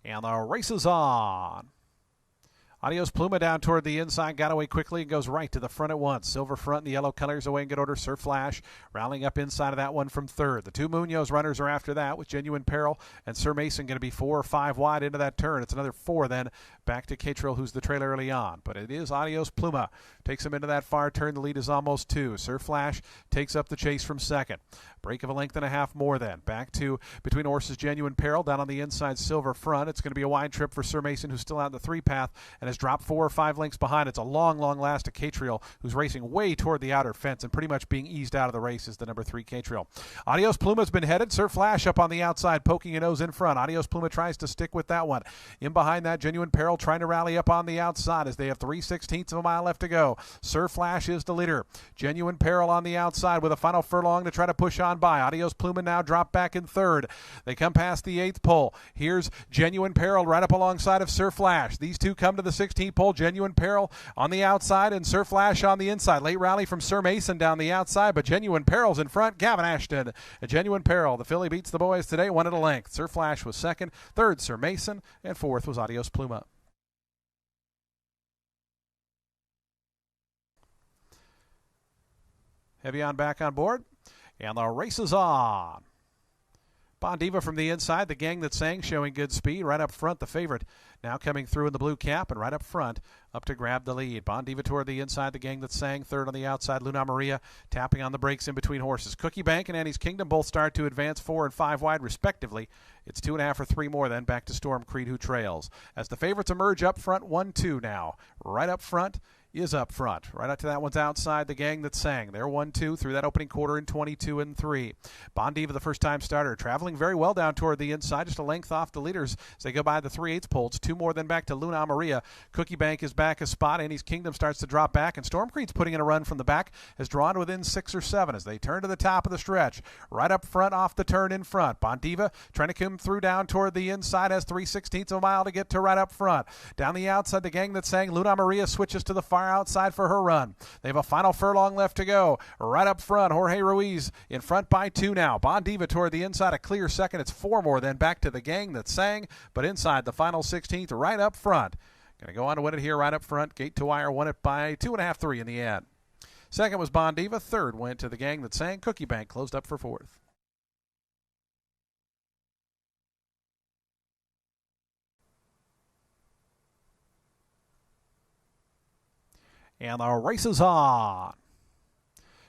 And the race is on. Adios Pluma down toward the inside, got away quickly and goes right to the front at once. Silver front and the yellow colors away in good order. Surf Flash rallying up inside of that one from third. The two Munoz runners are after that with Genuine Peril and Sir Mason going to be 4 or 5 wide into that turn. It's another 4 then back to Catril, who's the trailer early on. But it is Adios Pluma. Takes him into that far turn. The lead is almost 2. Surf Flash takes up the chase from second. Break of a length and a half more then. Back to between horses Genuine Peril down on the inside Silver front. It's going to be a wide trip for Sir Mason, who's still out in the 3 path and has dropped 4 or 5 lengths behind. It's a long last to Catril, who's racing way toward the outer fence and pretty much being eased out of the race is the number 3 Catril. Adios Pluma's been headed. Surf Flash up on the outside, poking a nose in front. Adios Pluma tries to stick with that one. In behind that, Genuine Peril trying to rally up on the outside as they have 3/16 of a mile left to go. Surf Flash is the leader. Genuine Peril on the outside with a final furlong to try to push on by. Adios Pluma now drop back in third. They come past the 8th pole. Here's Genuine Peril right up alongside of Surf Flash. These two come to the 16th pole. Genuine Peril on the outside and Surf Flash on the inside. Late rally from Sir Mason down the outside, but Genuine Peril's in front. Gavin Ashton. A Genuine Peril. The filly beats the boys today, 1 at a length. Surf Flash was second, third Sir Mason, and fourth was Adios Pluma. Heavy on back on board, and the race is on. Bon Diva from the inside, the gang that sang, showing good speed. Right up front, the favorite now coming through in the blue cap, and right up front, up to grab the lead. Bon Diva toward the inside, the gang that sang. Third on the outside, Luna Maria tapping on the brakes in between horses. Cookie Bank and Annie's Kingdom both start to advance 4 and 5 wide, respectively. It's 2.5 or 3 more, then back to Storm Creed, who trails. As the favorites emerge up front, 1-2 now. Right up front is up front. Right up to that one's outside, the gang that sang. They're 1-2 through that opening quarter in 22 and 3. Bon Diva, the first-time starter, traveling very well down toward the inside, just a length off the leaders as they go by the 3/8 pole. It's 2 more, then back to Luna Maria. Cookie Bank is back a spot. Annie's Kingdom starts to drop back, and Storm Creed's putting in a run from the back, has drawn within 6 or 7 as they turn to the top of the stretch. Right up front, off the turn in front. Bon Diva trying to come through down toward the inside, has 3/16 of a mile to get to right up front. Down the outside, the gang that sang. Luna Maria switches to the far outside for her run. They have a final furlong left to go. Right up front, Jorge Ruiz in front by 2 now. Bon Diva toward the inside, a clear second. It's 4 more, then back to the gang that sang, but inside the final 16th, right up front. Going to go on to win it here right up front. Gate to wire, won it by 2.5, 3 in the end. Second was Bon Diva. Third went to the gang that sang. Cookie Bank closed up for fourth. And the race is on.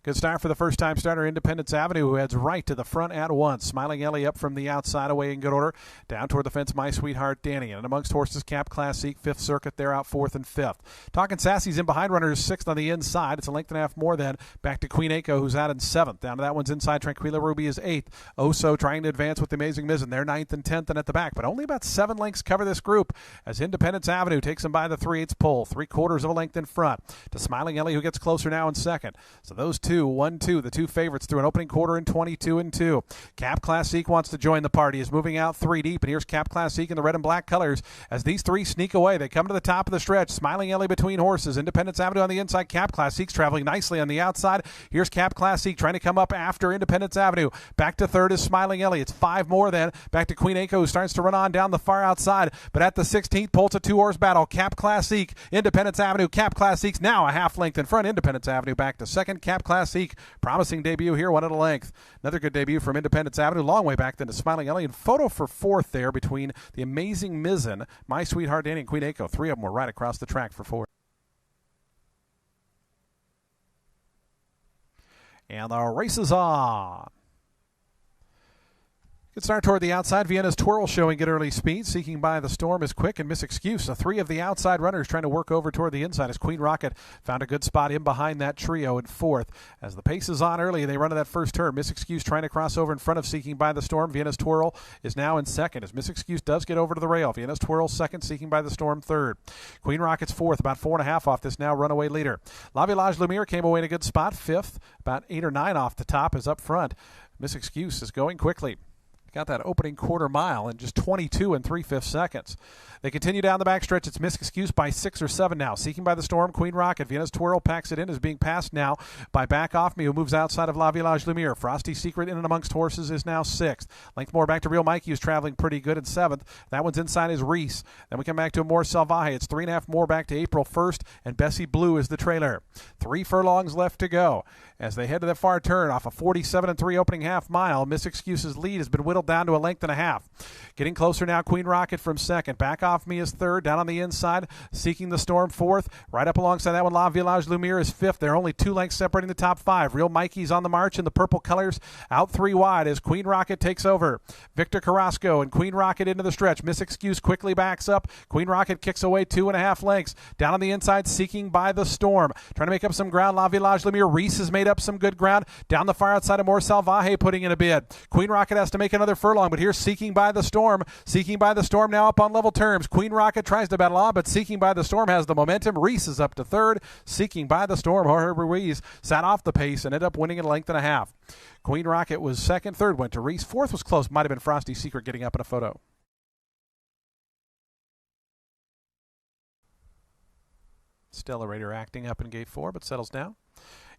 Good start for the first-time starter, Independence Avenue, who heads right to the front at once. Smiling Ellie up from the outside, away in good order. Down toward the fence, My Sweetheart Danny. And amongst horses, Cap Classique, 5th Circuit. They're out 4th and 5th. Talking Sassy's in behind runners, 6th on the inside. It's a length and a half more then. Back to Queen Aiko, who's out in 7th. Down to that one's inside. Tranquila Ruby is 8th. Oso trying to advance with the Amazing Mizzen. They're 9th and 10th and at the back. But only about 7 lengths cover this group as Independence Avenue takes them by the 3/8 pole. 3/4 of a length in front to Smiling Ellie, who gets closer now in second. So those two, 1-2, the two favorites through an opening quarter in 22 and 2. Cap Classique wants to join the party, is moving out 3 deep, and here's Cap Classique in the red and black colors as these 3 sneak away. They come to the top of the stretch. Smiling Ellie between horses. Independence Avenue on the inside. Cap Classique's traveling nicely on the outside. Here's Cap Classique trying to come up after Independence Avenue. Back to third is Smiling Ellie. It's 5 more then. Back to Queen Aiko, who starts to run on down the far outside. But at the 16th pole, it's a 2-horse battle. Cap Classique, Independence Avenue. Cap Classique's now a half length in front. Independence Avenue back to second. Cap Classique, promising debut here, 1 at a length. Another good debut from Independence Avenue. Long way back then to Smiling Ellie. And photo for 4th there between the Amazing Mizzen, My Sweetheart Danny, and Queen Aiko. 3 of them were right across the track for 4th. And the race is on. Good start toward the outside. Vienna's Twirl showing good early speed. Seeking by the Storm is quick and Miss Excuse. So 3 of the outside runners trying to work over toward the inside as Queen Rocket found a good spot in behind that trio in 4th. As the pace is on early, they run to that first turn. Miss Excuse trying to cross over in front of Seeking by the Storm. Vienna's Twirl is now in second as Miss Excuse does get over to the rail. Vienna's Twirl second, Seeking by the Storm third. Queen Rocket's 4th, about 4.5 off this now runaway leader. La Village Lumiere came away in a good spot, 5th, about 8 or 9 off the top is up front. Miss Excuse is going quickly. got that opening quarter mile in just 22 3/5 seconds. They continue down the backstretch. It's Miss Excuse by 6 or 7 now. Seeking by the Storm, Queen Rocket. Vienna's Twirl packs it in, is being passed now by Back Off Me, who moves outside of La Village Lumiere. Frosty Secret in and amongst horses is now 6th. Length more back to Real Mikey, who's traveling pretty good in 7th. That one's inside is Reese. Then we come back to Amor Salvaje. It's 3.5 more back to April 1st, and Bessie Blue is the trailer. 3 furlongs left to go. As they head to the far turn off a 47 3 opening half mile, Miss Excuse's lead has been whittled down to a length and a half. Getting closer now, Queen Rocket from 2nd. Back Off Me is 3rd. Down on the inside, Seeking the Storm 4th. Right up alongside that one, La Village Lumiere is 5th. There are only 2 lengths separating the top 5. Real Mikey's on the march in the purple colors, out 3 wide as Queen Rocket takes over. Victor Carrasco and Queen Rocket into the stretch. Miss Excuse quickly backs up. Queen Rocket kicks away 2.5 lengths. Down on the inside, Seeking by the Storm. Trying to make up some ground, La Village Lumiere. Reese has made up some good ground. Down the far outside of Amor Salvaje putting in a bid. Queen Rocket has to make another furlong, but here's Seeking by the Storm. Seeking by the Storm now up on level terms. Queen Rocket tries to battle on, but Seeking by the Storm has the momentum. Reese is up to 3rd. Seeking by the Storm, Jorge Ruiz sat off the pace and ended up winning at a length and a half. Queen Rocket was 2nd, 3rd went to Reese. 4th was close, might have been Frosty Secret getting up in a photo. Stellarator acting up in gate 4, but settles down.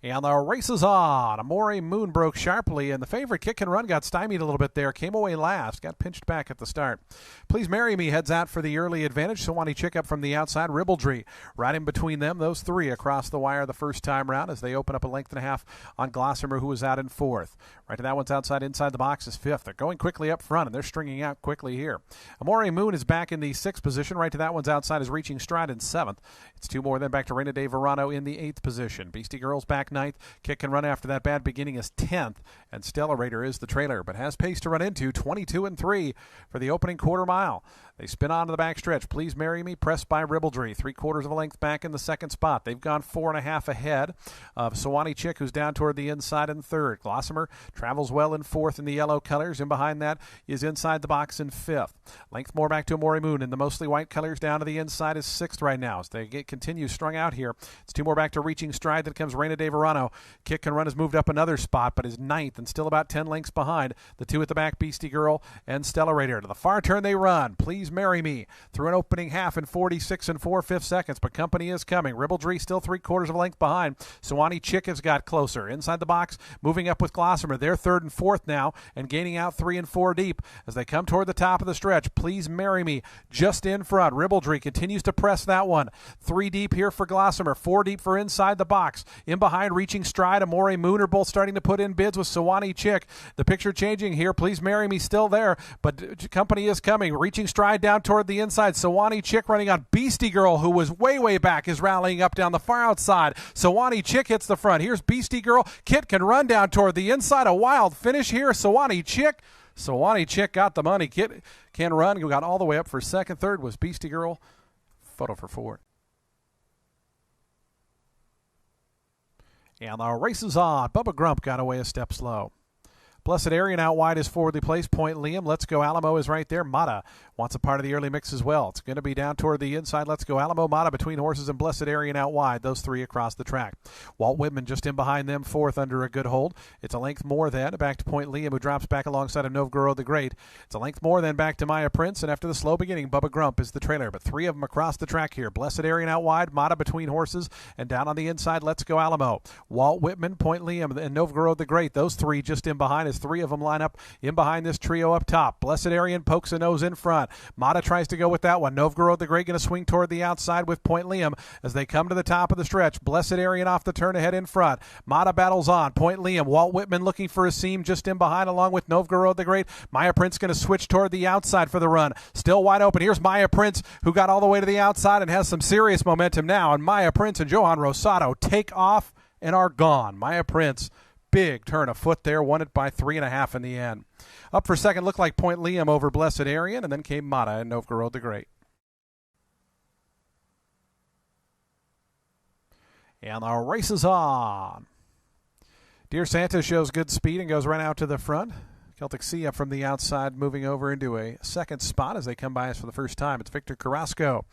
And the race is on. Amore Moon broke sharply, and the favorite Kick and Run got stymied a little bit there. Came away last. Got pinched back at the start. Please Marry Me heads out for the early advantage. Sawani Chick up from the outside. Ribaldry right in between them. Those 3 across the wire the first time round as they open up a length and a half on Glossamer, who was out in 4th. Right to that one's outside. Inside the box is 5th. They're going quickly up front, and they're stringing out quickly here. Amore Moon is back in the 6th position. Right to that one's outside is Reaching Stride in 7th. It's 2 more, then back to Reina de Verano in the 8th position. Beastie Girl's back 9th. Kick and Run after that bad beginning is 10th, and Stellarator is the trailer, but has pace to run into 22 3 for the opening quarter mile. They spin on to the backstretch. Please Marry Me, pressed by Ribaldry. 3/4 of a length back in the 2nd spot. They've gone 4.5 ahead of Sawani Chick, who's down toward the inside in 3rd. Glossamer travels well in 4th in the yellow colors. In behind that is Inside the Box in 5th. Length more back to Amore Moon in the mostly white colors. Down to the inside is 6th right now. As they continue strung out here. It's 2 more back to Reaching Stride. Then comes Reina de Verano. Kick and Run has moved up another spot, but is 9th and still about 10 lengths behind the 2 at the back, Beastie Girl and Stellarator. To the far turn they run. Please Marry Me through an opening half in 46 4/5 seconds, but company is coming. Ribaldry still 3/4 of a length behind. Sawani Chick has got closer. Inside the box, moving up with Glossamer. They're 3rd and 4th now and gaining out 3 and 4 deep as they come toward the top of the stretch. Please Marry Me just in front. Ribaldry continues to press that one. 3 deep here for Glossamer. 4 deep for Inside the Box. In behind, Reaching Stride, Amore Moon are both starting to put in bids with Sawani Chick. The picture changing here. Please Marry Me still there, but company is coming. Reaching Stride down toward the inside. Sawani Chick running on Beastie Girl, who was way back, is rallying up down the far outside. Sawani Chick hits the front. Here's Beastie Girl. Kit can run down toward the inside. A wild finish here. Sawani Chick got the money. Kit can run. We got all the way up for 2nd. 3rd was Beastie Girl. Photo for 4. And the race is on. Bubba Grump got away a step slow. Blessed Arian out wide is forwardly placed. Point Liam. Let's Go Alamo is right there. Mata wants a part of the early mix as well. It's going to be down toward the inside. Let's Go Alamo, Mata between horses, and Blessed Arian out wide. Those 3 across the track. Walt Whitman just in behind them, 4th under a good hold. It's a length more then. Back to Point Liam, who drops back alongside of Novgorod the Great. It's a length more then back to Maya Prince, and after the slow beginning, Bubba Grump is the trailer. But 3 of them across the track here. Blessed Arian out wide, Mata between horses, and down on the inside, Let's Go Alamo. Walt Whitman, Point Liam, and Novgorod the Great. Those 3 just in behind as 3 of them line up in behind this trio up top. Blessed Arian pokes a nose in front. Mata tries to go with that one. Novgorod the Great going to swing toward the outside with Point Liam as they come to the top of the stretch. Blessed Arian off the turn ahead in front. Mata battles on. Point Liam. Walt Whitman looking for a seam just in behind along with Novgorod the Great. Maya Prince going to switch toward the outside for the run. Still wide open. Here's Maya Prince, who got all the way to the outside and has some serious momentum now. And Maya Prince and Johan Rosado take off and are gone. Maya Prince, big turn of foot there, won it by 3.5 in the end. Up for 2nd looked like Point Liam over Blessed Arian, and then came Mata and Novgorod the Great. And the race is on. Dear Santa shows good speed and goes right out to the front. Celtic Sea up from the outside, moving over into a second spot as they come by us for the first time. It's Victor Carrasco.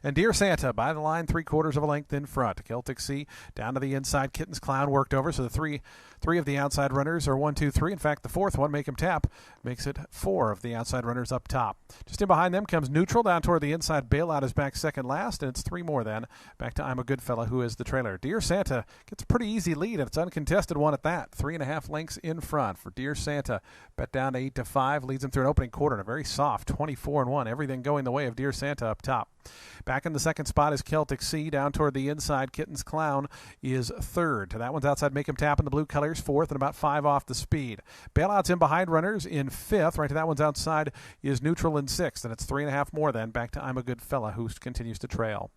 And Dear Santa by the line, 3/4 of a length in front. Celtic Sea down to the inside. Kitten's Clown worked over, so the three of the outside runners are 1, 2, 3. In fact, the fourth one, Make 'em Tap, makes it 4 of the outside runners up top. Just in behind them comes Neutral down toward the inside. Bailout is back second last, and it's 3 more then. Back to I'm a Good Fella, who is the trailer. Dear Santa gets a pretty easy lead, and it's uncontested one at that. 3.5 lengths in front for Dear Santa. Bet down to 8-5, leads him through an opening quarter and a very soft 24-1. Everything going the way of Dear Santa up top. Back in the second spot is Celtic Sea. Down toward the inside, Kitten's Clown is third. To that one's outside, Make 'em Tap in the blue colors, fourth, and about 5 off the speed. Bailout's in behind runners in fifth. Right to that one's outside is Neutral in sixth, and it's 3.5 more then. Back to I'm a Good Fella, who continues to trail.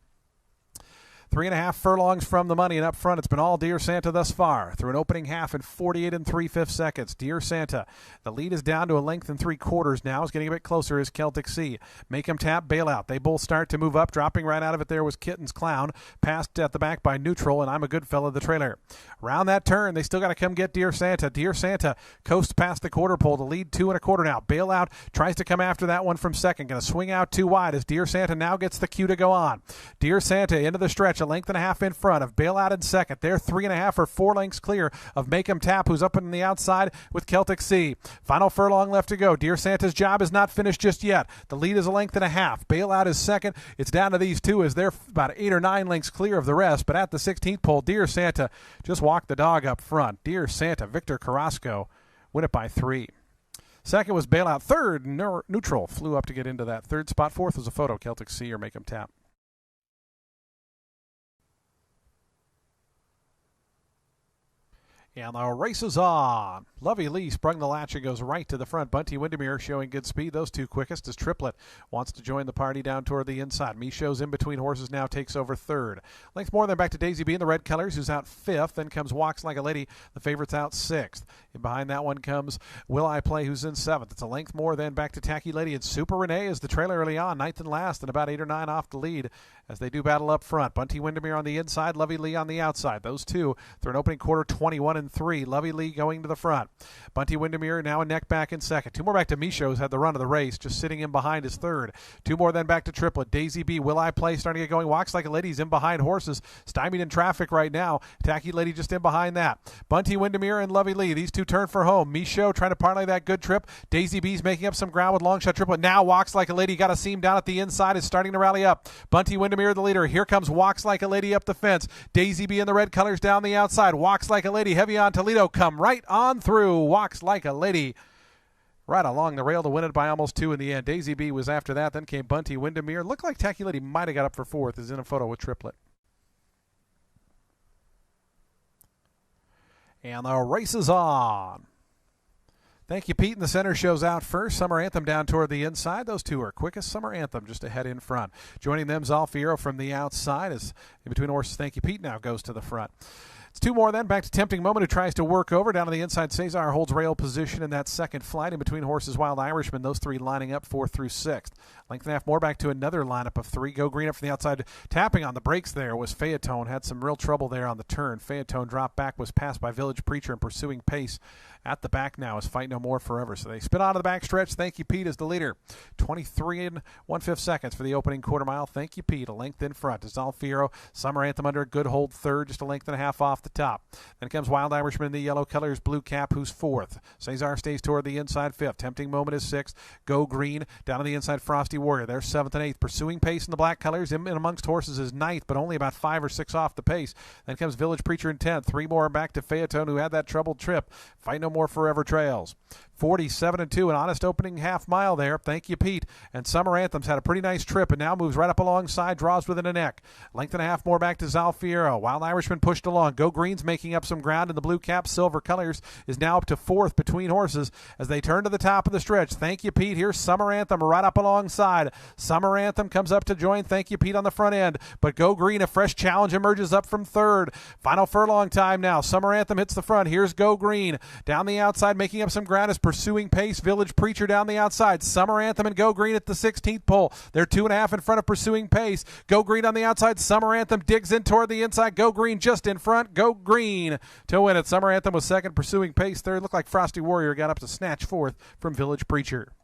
3.5 furlongs from the money, and up front it's been all Dear Santa thus far. Through an opening half in 48 3/5 seconds. Dear Santa, the lead is down to a length and 3/4 now. It's getting a bit closer is Celtic Sea. Make 'em Tap, Bailout. They both start to move up. Dropping right out of it there was Kitten's Clown. Passed at the back by Neutral, and I'm a Good Fella, the trailer. Around that turn, they still got to come get Dear Santa. Dear Santa coasts past the quarter pole to lead 2 1/4 now. Bailout tries to come after that one from second. Going to swing out too wide as Dear Santa now gets the cue to go on. Dear Santa into the stretch, a length and a half in front of Bailout in second. They're 3.5 or 4 lengths clear of Make 'em Tap, who's up on the outside with Celtic Sea. Final furlong left to go. Dear Santa's job is not finished just yet. The lead is a length and a half. Bailout is second. It's down to these two as they're about 8 or 9 lengths clear of the rest. But at the 16th pole, Dear Santa just walked the dog up front. Dear Santa, Victor Carrasco, win it by 3. Second was Bailout. Third, Neutral flew up to get into that third spot. Fourth was a photo, Celtic Sea or Make 'em Tap. And the race is on. Lovey Lee sprung the latch and goes right to the front. Bunty Windermere showing good speed. Those two quickest as Triplet wants to join the party down toward the inside. Michaud's in between horses now, takes over third. Length more than back to Daisy B in the red colors, who's out fifth. Then comes Walks Like a Lady. The favorite's out sixth. And behind that one comes Will I Play, who's in seventh. It's a length more than back to Tacky Lady. And Super Renee is the trailer early on, ninth and last, and about 8 or 9 off the lead as they do battle up front. Bunty Windermere on the inside, Lovey Lee on the outside. Those two through an opening quarter 21 3. Lovey Lee going to the front. Bunty Windermere now a neck back in second. 2 more back to Michaud's, had the run of the race, just sitting in behind his third. 2 more then back to Triplet. Daisy B, Will I Play starting to get going. Walks Like a Lady's in behind horses, stymied in traffic right now. Tacky Lady just in behind that. Bunty Windermere and Lovey Lee, these two turn for home. Michaud trying to parlay that good trip. Daisy B's making up some ground with long shot Triplet. Now Walks Like a Lady, got a seam down at the inside, is starting to rally up. Bunty Windermere the leader. Here comes Walks Like a Lady up the fence. Daisy B in the red colors down the outside. Walks Like a Lady heavy on Toledo, come right on through. Walks Like a Lady right along the rail to win it by almost 2 in the end. Daisy B was after that. Then came Bunty Windermere. Looked like Tacky Lady might have got up for fourth. Is in a photo with Triplet. And the race is on. Thank You, Pete, in the center shows out first. Summer Anthem down toward the inside. Those two are quickest. Summer Anthem just ahead in front. Joining them, Zalfiero from the outside as in between horses. Thank You, Pete now goes to the front. It's 2 more then. Back to Tempting Moment, who tries to work over. Down to the inside, Cesar holds rail position in that second flight. In between horses, Wild Irishman. Those 3 lining up 4th through 6th. Length and a half more back to another lineup of 3. Go Green up from the outside. Tapping on the brakes there was Phaeton. Had some real trouble there on the turn. Phaeton dropped back, was passed by Village Preacher and pursuing pace. At the back now is Fight No More Forever. So they spin out of the back stretch. Thank You, Pete, is the leader. 23 1/5 seconds for the opening quarter mile. Thank You, Pete, a length in front. Is Zalfiero. Summer Anthem under a good hold third, just a length and a half off the top. Then comes Wild Irishman in the yellow colors, Blue Cap, who's 4th. Cesar stays toward the inside 5th. Tempting Moment is 6th. Go Green down to the inside, Frosty Warrior. They're 7th and 8th. Pursuing pace in the black colors. In amongst horses is 9th, but only about 5 or 6 off the pace. Then comes Village Preacher in 10th. 3 more back to Phaeton, who had that troubled trip. Fight No More Forever trails. 47 2, an honest opening half mile there. Thank You, Pete. And Summer Anthem's had a pretty nice trip and now moves right up alongside, draws within a neck. Length and a half more back to Zalfiero. Wild Irishman pushed along. Go Green's making up some ground in the Blue Cap. Silver colors is now up to 4th between horses as they turn to the top of the stretch. Thank You, Pete. Here's Summer Anthem right up alongside. Summer Anthem comes up to join Thank You, Pete on the front end. But Go Green, a fresh challenge, emerges up from 3rd. Final furlong time now. Summer Anthem hits the front. Here's Go Green. Down the outside, making up some ground is Pursuing Pace, Village Preacher down the outside. Summer Anthem and Go Green at the 16th pole. They're 2.5 in front of Pursuing Pace. Go Green on the outside. Summer Anthem digs in toward the inside. Go Green just in front. Go Green to win it. Summer Anthem was second. Pursuing Pace third. Looked like Frosty Warrior got up to snatch fourth from Village Preacher.